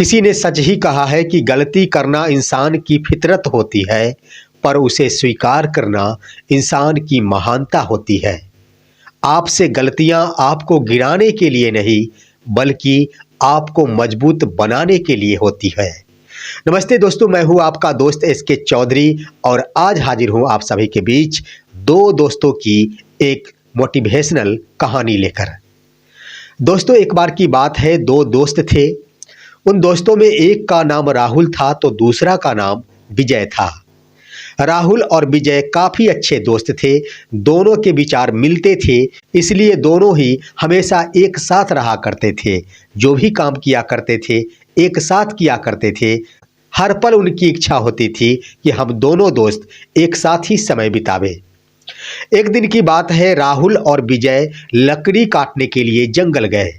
किसी ने सच ही कहा है कि गलती करना इंसान की फितरत होती है, पर उसे स्वीकार करना इंसान की महानता होती है। आपसे गलतियां आपको गिराने के लिए नहीं, बल्कि आपको मजबूत बनाने के लिए होती है। नमस्ते दोस्तों, मैं हूं आपका दोस्त एसके चौधरी और आज हाजिर हूं आप सभी के बीच दो दोस्तों की एक मोटिवेशनल कहानी लेकर। दोस्तों, एक बार की बात है, दो दोस्त थे। उन दोस्तों में एक का नाम राहुल था तो दूसरा का नाम विजय था। राहुल और विजय काफ़ी अच्छे दोस्त थे, दोनों के विचार मिलते थे, इसलिए दोनों ही हमेशा एक साथ रहा करते थे। जो भी काम किया करते थे एक साथ किया करते थे। हर पल उनकी इच्छा होती थी कि हम दोनों दोस्त एक साथ ही समय बितावें। एक दिन की बात है, राहुल और विजय लकड़ी काटने के लिए जंगल गए।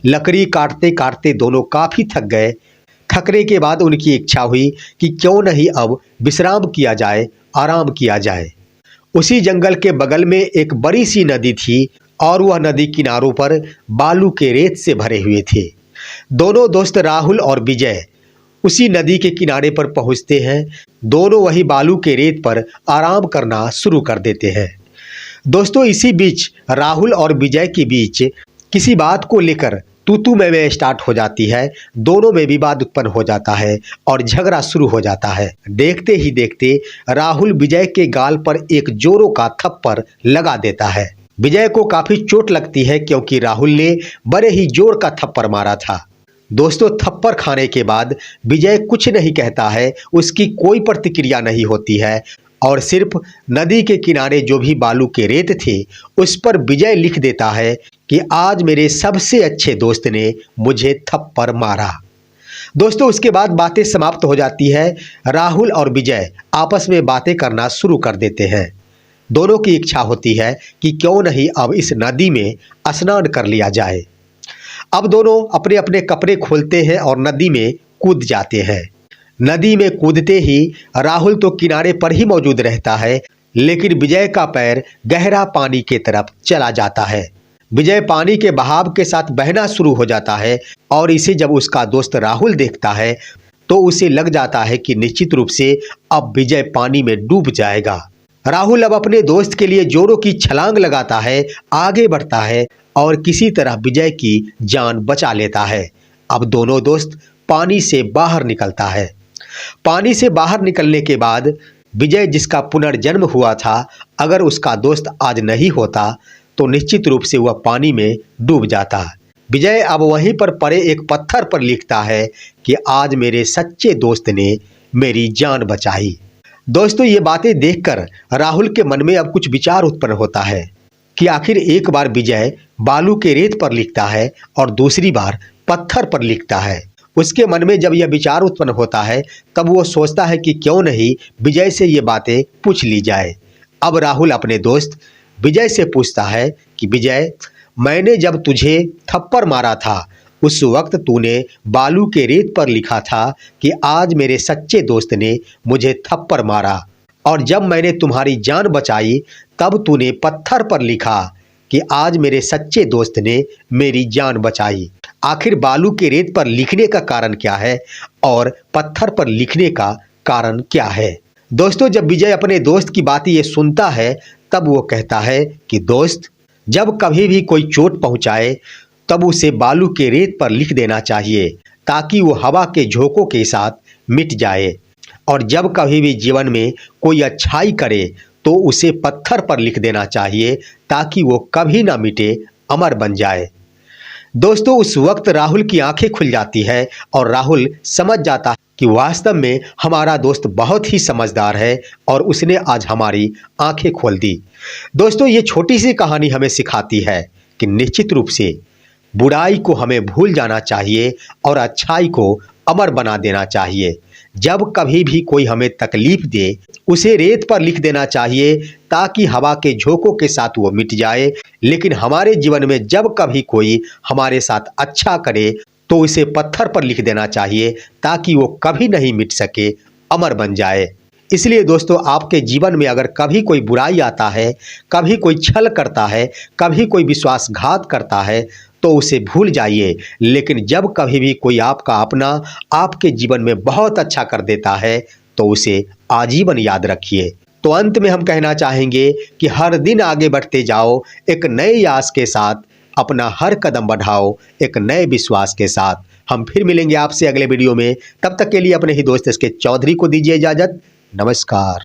लकड़ी काटते काटते दोनों काफ़ी थक गए। थकने के बाद उनकी इच्छा हुई कि क्यों नहीं अब विश्राम किया जाए, आराम किया जाए। उसी जंगल के बगल में एक बड़ी सी नदी थी और वह नदी किनारों पर बालू के रेत से भरे हुए थे। दोनों दोस्त राहुल और विजय उसी नदी के किनारे पर पहुंचते हैं। दोनों वही बालू के रेत पर आराम करना शुरू कर देते हैं। दोस्तों, इसी बीच राहुल और विजय के बीच किसी बात को लेकर तू मैं स्टार्ट हो जाती है। दोनों में विवाद उत्पन्न हो जाता है और झगड़ा शुरू हो जाता है। देखते ही देखते राहुल विजय के गाल पर एक जोरों का थप्पड़ लगा देता है। विजय को काफी चोट लगती है क्योंकि राहुल ने बड़े ही जोर का थप्पड़ मारा था। दोस्तों, थप्पड़ खाने के बाद विजय कुछ नहीं कहता है, उसकी कोई प्रतिक्रिया नहीं होती है और सिर्फ नदी के किनारे जो भी बालू के रेत थे उस पर विजय लिख देता है कि आज मेरे सबसे अच्छे दोस्त ने मुझे थप्पड़ मारा। दोस्तों, उसके बाद बातें समाप्त हो जाती है। राहुल और विजय आपस में बातें करना शुरू कर देते हैं। दोनों की इच्छा होती है कि क्यों नहीं अब इस नदी में स्नान कर लिया जाए। अब दोनों अपने अपने कपड़े खोलते हैं और नदी में कूद जाते हैं। नदी में कूदते ही राहुल तो किनारे पर ही मौजूद रहता है, लेकिन विजय का पैर गहरा पानी की तरफ चला जाता है। विजय पानी के बहाव के साथ बहना शुरू हो जाता है और इसे जब उसका दोस्त राहुल देखता है तो उसे लग जाता है कि निश्चित रूप से अब विजय पानी में डूब जाएगा। राहुल अब अपने दोस्त के लिए जोरों की छलांग लगाता है, आगे बढ़ता है और किसी तरह विजय की जान बचा लेता है। अब दोनों दोस्त पानी से बाहर निकलता है। पानी से बाहर निकलने के बाद विजय, जिसका पुनर्जन्म हुआ था, अगर उसका दोस्त आज नहीं होता तो निश्चित रूप से वह पानी में डूब जाता। विजय अब वहीं पर पड़े एक पत्थर पर लिखता है कि आज मेरे सच्चे दोस्त ने मेरी जान बचाई। दोस्तों, ये बातें देखकर राहुल के मन में अब कुछ विचार उत्पन्न होता है कि आखिर एक बार विजय बालू के रेत पर लिखता है और दूसरी बार पत्थर पर लिखता है। उसके मन में जब यह विचार उत्पन्न होता है तब वो सोचता है कि क्यों नहीं विजय से ये बातें पूछ ली जाए। अब राहुल अपने दोस्त विजय से पूछता है कि विजय, मैंने जब तुझे थप्पड़ मारा था उस वक्त तूने बालू के रेत पर लिखा था कि आज मेरे सच्चे दोस्त ने मुझे थप्पड़ मारा, और जब मैंने तुम्हारी जान बचाई तब तूने पत्थर पर लिखा कि आज मेरे सच्चे दोस्त ने मेरी जान बचाई। आखिर बालू के रेत पर लिखने का कारण क्या है और पत्थर पर लिखने का कारण क्या है? दोस्तों, जब विजय अपने दोस्त की बात ये सुनता है तब वो कहता है कि दोस्त, जब कभी भी कोई चोट पहुंचाए तब उसे बालू के रेत पर लिख देना चाहिए ताकि वो हवा के झोंकों के साथ मिट जाए, और जब कभी भी जीवन में कोई अच्छाई करे तो उसे पत्थर पर लिख देना चाहिए ताकि वो कभी ना मिटे, अमर बन जाए। दोस्तों, उस वक्त राहुल की आंखें खुल जाती है और राहुल समझ जाता है कि वास्तव में हमारा दोस्त बहुत ही समझदार है और उसने आज हमारी आंखें खोल दी। दोस्तों, ये छोटी सी कहानी हमें सिखाती है कि निश्चित रूप से बुराई को हमें भूल जाना चाहिए और अच्छाई को अमर बना देना चाहिए। जब कभी भी कोई हमें तकलीफ दे उसे रेत पर लिख देना चाहिए ताकि हवा के झोंकों के साथ वो मिट जाए, लेकिन हमारे जीवन में जब कभी कोई हमारे साथ अच्छा करे तो उसे पत्थर पर लिख देना चाहिए ताकि वो कभी नहीं मिट सके, अमर बन जाए। इसलिए दोस्तों, आपके जीवन में अगर कभी कोई बुराई आता है, कभी कोई छल करता है, कभी कोई विश्वासघात करता है, तो उसे भूल जाइए, लेकिन जब कभी भी कोई आपका अपना आपके जीवन में बहुत अच्छा कर देता है तो उसे आजीवन याद रखिए। तो अंत में हम कहना चाहेंगे कि हर दिन आगे बढ़ते जाओ, एक नए आस के साथ अपना हर कदम बढ़ाओ, एक नए विश्वास के साथ। हम फिर मिलेंगे आपसे अगले वीडियो में, तब तक के लिए अपने ही दोस्त एसके चौधरी को दीजिए इजाजत। नमस्कार।